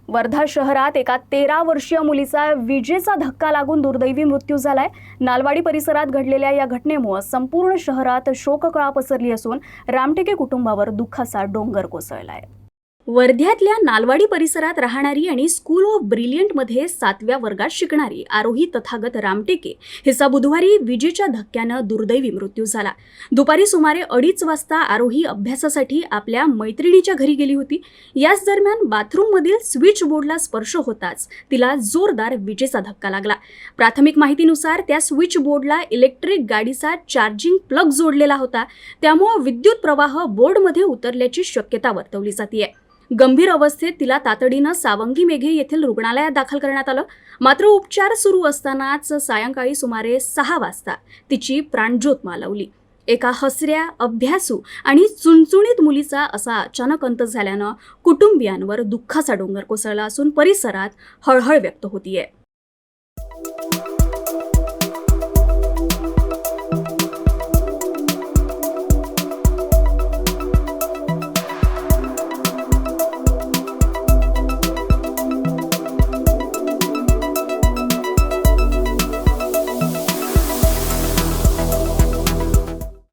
वर्धा शहरात एका 13 वर्षीय मुलीचा विजेचा धक्का लागून दुर्दैवी मृत्यू झालाय। नालवाडी परिसरात घडलेल्या या घटनेमुळे संपूर्ण शहरात शोककळा पसरली असून रामटेके कुटुंबावर दुःखाचा डोंगर कोसळलाय। वर्ध्यातल्या नालवाडी परिसरात राहणारी आणि स्कूल ऑफ ब्रिलियंटमध्ये 7व्या वर्गात शिकणारी आरोही तथागत रामटेके हिचा बुधवारी विजेच्या धक्क्यानं दुर्दैवी मृत्यू झाला। दुपारी सुमारे 2:30 वाजता आरोही अभ्यासासाठी आपल्या मैत्रिणीच्या घरी गेली होती। याच दरम्यान बाथरूममधील स्विच बोर्डला स्पर्श होताच तिला जोरदार विजेचा धक्का लागला। प्राथमिक माहितीनुसार त्या स्विच बोर्डला इलेक्ट्रिक गाडीचा चार्जिंग प्लग जोडलेला होता, त्यामुळे विद्युत प्रवाह बोर्डमध्ये उतरल्याची शक्यता वर्तवली जाते। गंभीर अवस्थेत तिला तातडीनं सावंगी मेघे येथील रुग्णालयात दाखल करण्यात आलं। मात्र उपचार सुरू असतानाच सायंकाळी सुमारे 6 वाजता तिची प्राणज्योत मालवली। एका हसऱ्या, अभ्यासू आणि चुणचुणीत मुलीचा असा अचानक अंत झाल्यानं कुटुंबियांवर दुःखाचा डोंगर कोसळला असून परिसरात हळहळ व्यक्त होतीये।